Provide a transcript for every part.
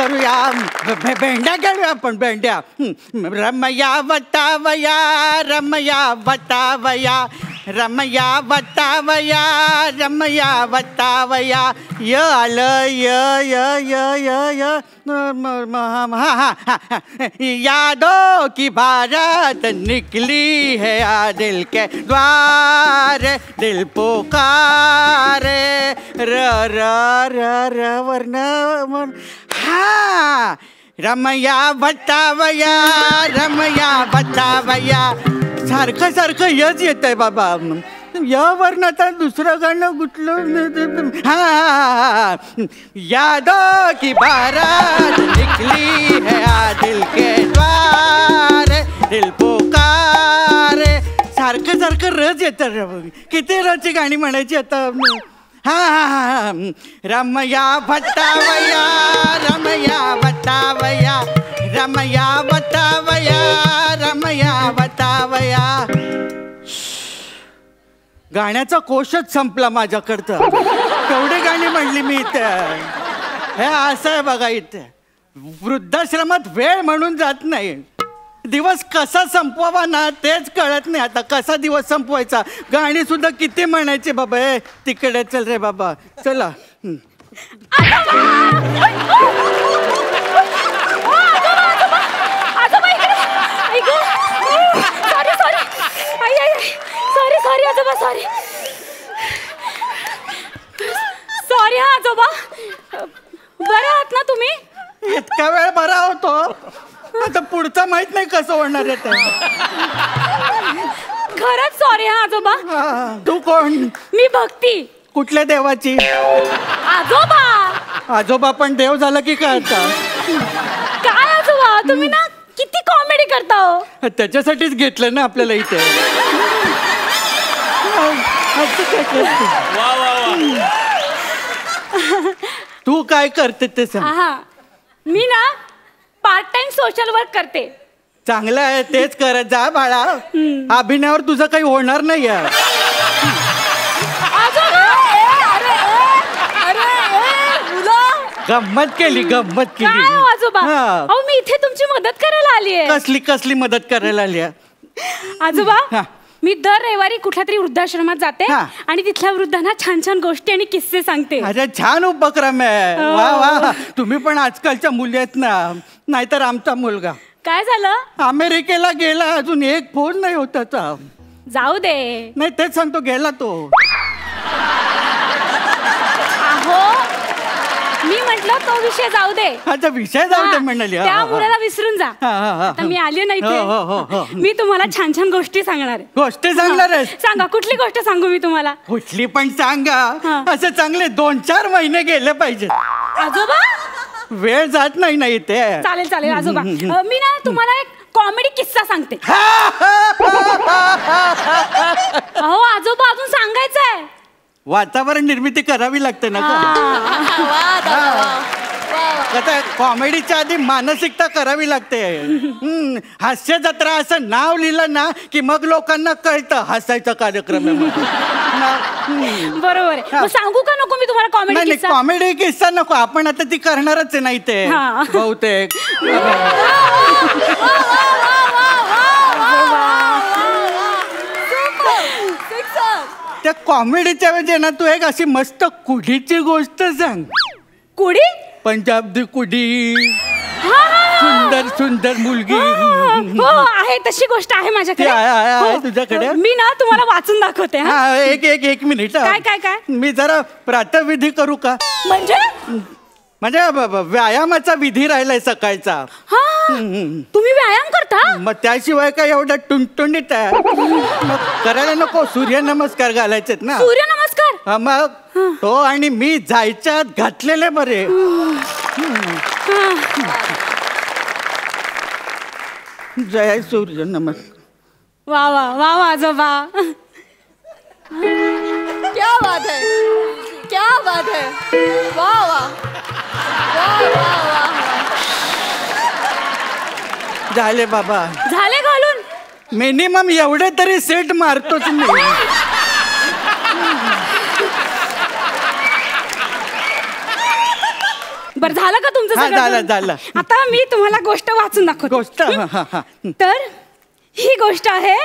करूया भेंड्या खेळूया आपण भेंड्या रमया वतावया रमया वतावया रमया वतावया रमया वतावया य आलं य यादों की बारात निकली है आ दिल के द्वार दिल पुकारे र र र र वर्ण हा रमया वतावया सारखं सारखं यच येत आहे बाबा यावरन आता दुसरं गाणं कुठलं हा यादों की बारात निकली है आ दिल के द्वार दिल पुकारे सारखं सारखं रच येतं किती रची गाणी म्हणायची आता हा रमया वतावया रमया वतावया रमया वतावया रमया वतावया गाण्याचा कोशच संपला माझ्याकडचं तेवढी गाणी म्हणली मी इथे हे असं आहे बघा इथे वृद्धाश्रमात वेळ म्हणून जात नाही दिवस कसा संपवावा ना तेच कळत नाही आता कसा दिवस संपवायचा गाणी सुद्धा किती म्हणायचे बाबा हे तिकडे चल रे बाबा चला सॉरी आजोबा सॉरी हा आजोबा बरं आहात ना तुम्ही इतका वेळ बरा होतो आता पुढचं माहित नाही कसं होणार आहे खरंच सॉरी हा आजोबा तू कोण मी भक्ती कुठल्या देवाची आजोबा आजोबा पण देव झालं की काय आता काय आजोबा तुम्ही ना किती कॉमेडी करता हो त्याच्यासाठीच घेतलं ना आपल्याला इथे तू काय करते ते सांग मी ना पार्ट टाइम सोशल वर्क करते चांगलं आहे तेच करत जा बाळा अभिनयावर तुझं काही होणार नाही गंमत केली आजोबा अहो मी इथे तुमची मदत करायला आली आहे कसली मदत करायला आली आजोबा मी दर रविवारी कुठल्या तरी वृद्धाश्रमात जाते आणि तिथल्या वृद्धांना छान छान गोष्टी आणि किस्से सांगते अरे छान उपक्रम आहे वा वा तुम्ही पण आजकालच्या मुली आहेत ना नाहीतर आमचा मुलगा काय झालं अमेरिकेला गेला अजून एक फोन नाही होत त्याचा जाऊ दे नाही तेच सांगतो गेला तो मी म्हटलं तो विषय जाऊ दे अच्छा विषय जाऊ दे म्हणाली त्या मुलाला विसरून जा आता मी आली नाही मी तुम्हाला छान छान गोष्टी सांगणार आहे गोष्टी सांगणार आहे सांगा कुठली गोष्ट सांगू मी तुम्हाला कुठली पण सांगा असं चांगले 2-4 महिने गेले पाहिजे आजोबा वेळ जात नाही ना इथे चालेल आजोबा मी ना तुम्हाला एक कॉमेडी किस्सा सांगते अहो आजोबा अजून सांगायचं आहे वातावरण निर्मिती करावी लागते ना कॉमेडीच्या आधी मानसिकता करावी लागते हास्य जत्रा असं नाव लिहिलं ना की मग लोकांना कळतं हसायचा कार्यक्रम बरोबर सांगू का नको मी तुम्हाला कॉमेडी कॉमेडी किस्सा नको आपण आता ती करणारच आहे नाही ते बहुतेक त्या कॉमेडीच्या वेळी ना तू एक अशी मस्त कुडीची गोष्ट सांग कुडी पंजाबी कुडी सुंदर सुंदर मुलगी हो आहे तशी गोष्ट आहे माझ्याकडे तुझ्याकडे मी ना तुम्हाला वाचून दाखवते एक मिनिट काय मी जरा प्रातःविधी करू का म्हणजे व्यायामाचा विधी राहिलाय सकाळचा तुम्ही व्यायाम करता मग त्याशिवाय काय एवढं टुणटुणीत आहे मग करायला नको सूर्यनमस्कार घालायचेत ना सूर्यनमस्कार मग तो आणि मी जायच्या आत घातलेले बरे जय सूर्य नमस्कार वा वा वा वा आजोबा क्या बात है वाह वाह झाले बाबा झाले घालून मिनिमम एवढे तरी सेट मारतोच मी बरं झालं का तुमचं हा, सगळं? झालं. आता मी तुम्हाला गोष्ट वाचून दाखवते. गोष्ट तर ही गोष्ट आहे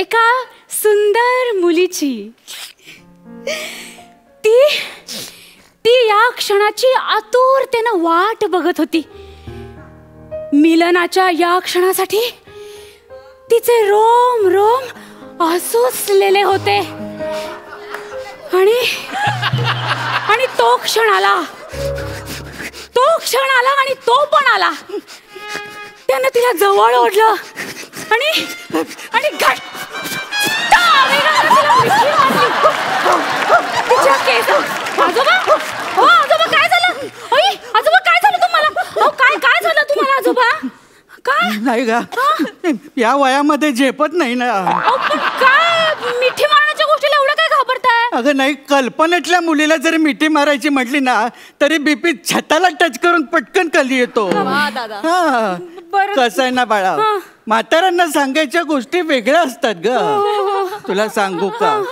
एका सुंदर मुलीची. ती या क्षणाची आतुरतेनं वाट बघत होती. मिलनाच्या या क्षणासाठी तिचे रोम रोम आसुसलेले होते. आणि तो क्षण आला आणि तो पण आला. त्यानं तिला जवळ ओढलं आणि घट्ट वेगानं तिला मिठी मारली. तिच्या केसात. आजोबा, हो आजोबा काय झालं? आई आजोबा काय झालं तुम्हाला? हो काय झालं तुम्हाला आजोबा? काय नाही का या वयामध्ये झेपत नाही ना. पण काय मिठी मारण्याच्या गोष्टीला एवढं काय घाबरताय? अगं नाही, कल्पनेतल्या मुलीला जरी मिठी मारायची म्हटली ना तरी बीपी छताला टच करून पटकन खाली येतो. दादा हा बरं. कसं आहे ना बाळा, म्हाताऱ्यांना सांगायच्या गोष्टी वेगळ्या असतात ग. तुला सांगू का,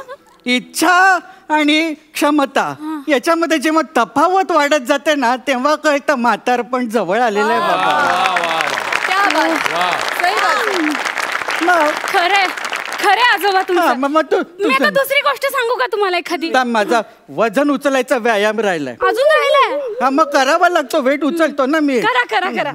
इच्छा आणि क्षमता याच्यामध्ये जेव्हा तफावत वाढत जाते ना तेव्हा कळतं म्हातारपण जवळ आलेलं आहे बाबा. खरे आजोबा तुमचं. मग तू मी आता दुसरी गोष्ट सांगू का तुम्हाला एखादी? माझा वजन उचलायचा व्यायाम राहिलाय. अजून राहिलाय? हा मग करावा लागतो, वेट उचलतो ना मी. करा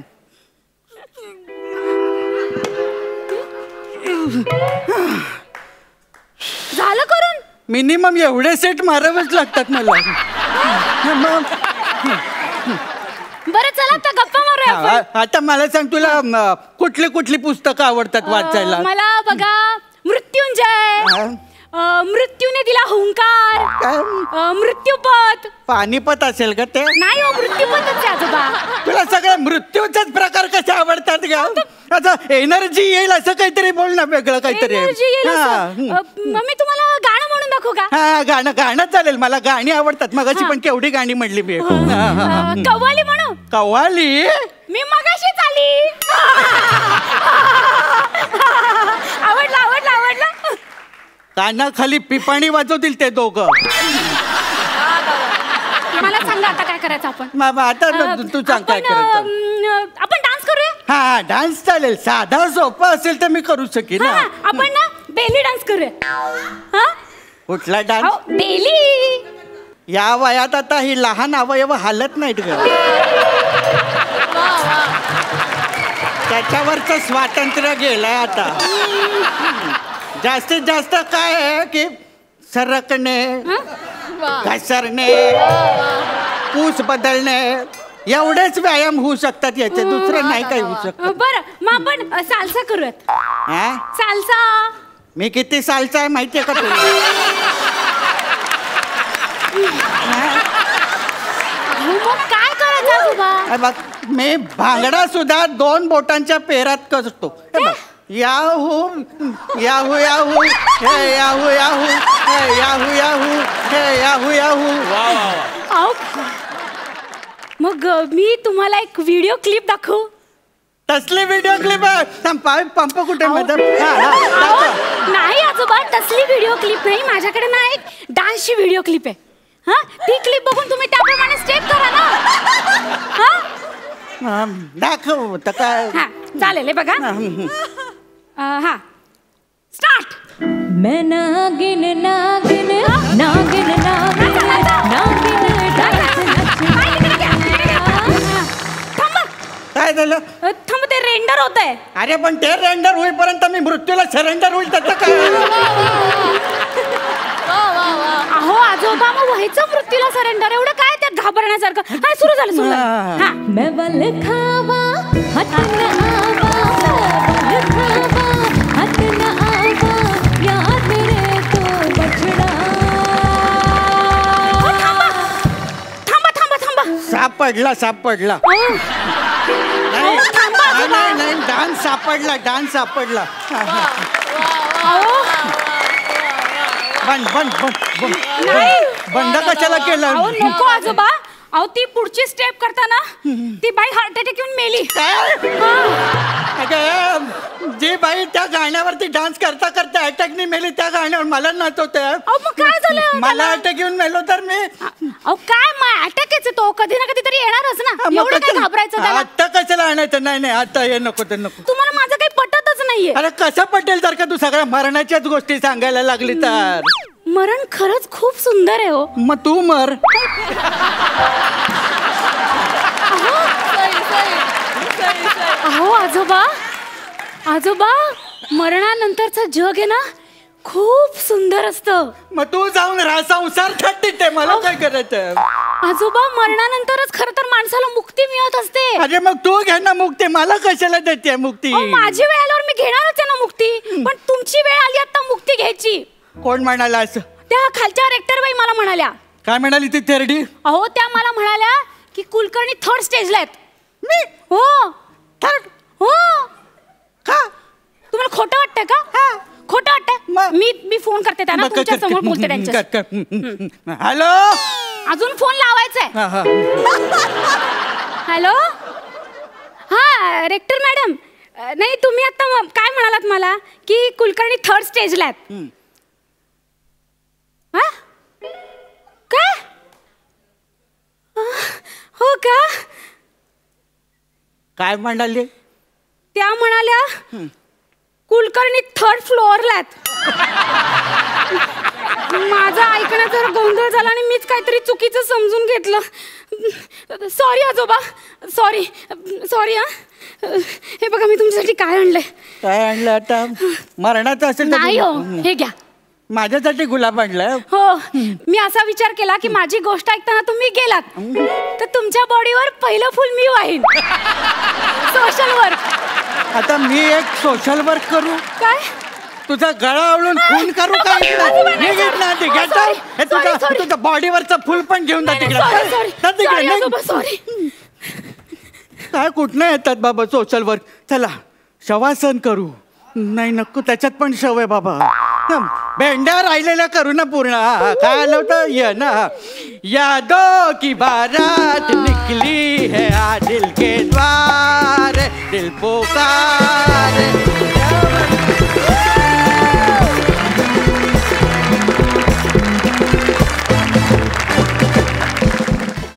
झालं करून? मिनिमम एवढे सेट मारावेच लागतात मला. बरं चला आता गप्पा मारूया आपण. आता मला सांग, तुला कुठली कुठली पुस्तकं आवडतात वाचायला? मला बघा मृत्युंजय, मृत्यूने दिला हुंकार, मृत्यूपथ. पानिपत असेल का ते? नाही हो, मृत्यूपथच आहे आजोबा. तुला सगळ्या मृत्यूचाच प्रकार कसे आवडतात का? आता एनर्जी येईल असं काहीतरी बोल ना, वेगळं काहीतरी. मी तुम्हाला गाणं म्हणून दाखवू का? हा गाणं चालेल, मला गाणी आवडतात. मगाशी पण केवढी गाणी म्हणली मी. कव्वाली म्हणू? कव्वाली मी मगाशीच आली. आवडला कानाखाली पिपाणी वाजवतील ते दोघं. मला सांगा आता काय करायचं आपण? आता तू सांग काय करायचं. आपण डान्स करूया? हा डान्स चालेल, साधा सोपा असेल तर मी करू शकेन ना. आपण ना बेली डान्स करूया. कुठला डान्स? बेली. या वयात आता ही लहान अवयव हालत नाहीत ग. त्याच्यावरचं स्वातंत्र्य गेलंय आता. जास्तीत जास्त काय आहे की सरकणे, घसरणे, पूस बदलणे एवढेच व्यायाम होऊ शकतात याचे, दुसरं नाही काही होऊ शकत. बरं मग आपण साल्सा करूयात. साल्सा. मी किती सालचा आहे माहितीये का तुला? मग काय करायचं बाबा? मी भांगडा सुद्धा 2 बोटांच्या पेरात करतो. याहू याहू याहू हे याहू याहू हे याहू याहू हे याहू याहू. मग मी तुम्हाला एक व्हिडिओ क्लिप दाखवू? तसली व्हिडिओ क्लिप पंप कुठे? नाही आजोबा, तसली व्हिडिओ क्लिप नाही. माझ्याकडे ना एक डान्सची व्हिडिओ क्लिप आहे. हा ती क्लिप बघून तुम्ही त्याप्रमाणे स्टेप करा ना. दाखव तर काय. चालेल बघा. हा स्टार्ट. मैं नागिन नागिन नागिन नागिन नागिन काय झालं? थांब, ते रेंडर होत आहे. अरे पण ते रेंडर होईपर्यंत मी मृत्यूला सरेंडर होईल त्याचं काय? अहो आजोबा, मग व्हायचं मृत्यूला सरेंडर, एवढं काय त्यात घाबरण्यासारखं? काय सुरू झालं? मैं बल खावा हाथ न आवा, बल खावा हाथ न आवा, याद रे तो बछड़ा. थांबा. सापडला. नाही डान्स सापडला. बंद कशाला केलं? नको आजोबा, अहो ती पुढची स्टेप करताना ती बाई हार्ट अटॅक येऊन मेली. अगं जी बाई त्या गाण्यावरती डान्स करता करता अटॅकनी मेली त्या गाण्यावर मला नाचवते. अहो मग काय झालं मला अटॅक येऊन मेलो तर मी अहो काय मग अटॅक यायचं तो कधी ना कधीतरी येणारच ना. एवढं काय घाबरायचं त्याला? आता कशाला आणायचं? नाही नाही आता हे नको तर नको. तुम्हाला माझं काही पटतच नाहीये. अरे कसं पटेल तर का तू सगळ्या मरणाच्याच गोष्टी सांगायला लागली तर? मरण खरंच खूप सुंदर आहे हो. मग तू मर. अहो आजोबा आजोबा मरणानंतरचं जग आहे ना खूप सुंदर असतं. मग तू जाऊन राहा संसार थट्टी ते मला काय करायचं? आजोबा मरणानंतरच खरं तर माणसाला मुक्ती मिळत असते. अरे मग तू घे ना मुक्ती. मला कशाला देते मुक्ती? माझी वेळ आल्यावर मी घेणारच आहे ना मुक्ती. पण तुमची वेळ आली आता मुक्ती घ्यायची. कोण म्हणाला असं? त्या खालच्या रेक्टर बाई मला म्हणाल्या. काय म्हणाली ती थेरडी? अहो त्या मला म्हणाल्या की कुलकर्णी 3rd स्टेजला आहेत. मी हो थर्ड हो. का? तुम्हाला खोटं वाटतंय का? खोटं वाटतंय? मी फोन करते त्यांना. तुमच्या समोर बोलते त्यांच्याशी. हॅलो अजून फोन लावायचाय. हॅलो हा रेक्टर मॅडम. नाही तुम्ही आता काय म्हणालात मला की कुलकर्णी 3rd स्टेजला आहेत. हा काय? हो का? काय म्हणाली? त्या म्हणाल्या कुलकर्णी 3rd फ्लोअरला आहेत. माझा ऐकण्यात जरा गोंधळ झाला आणि मीच काहीतरी चुकीचं समजून घेतलं. सॉरी आजोबा. Sorry sorry. हे बघा मी तुमच्यासाठी काय आणलंय. काय आणलं आता? मरणाचं असेल तर नाही हो हे घ्या. माझ्यासाठी गुलाब आणलाय. हो मी असा विचार केला की माझी गोष्ट ऐकताना तुम्ही गेलात तर तुमच्या बॉडीवर पहिलं फुल मी वाहीन. Social work. आता मी एक सोशल वर्क करू? काय? तुझा गळा आवळून खून करू का? तुझ्या बॉडीवरचं फुल पण घेऊन जा तिकडे. सॉरी. काय कुठनं येतात बाबा सोशल वर्क? चला शवासन करू. नाही नको त्याच्यात पण शव आहे बाबा. भेंड्या राहिलेल्या करू ना पूर्ण. काय आलं होतं ये ना. यादों की बारात निकली है आ दिल के द्वार दिल पुकार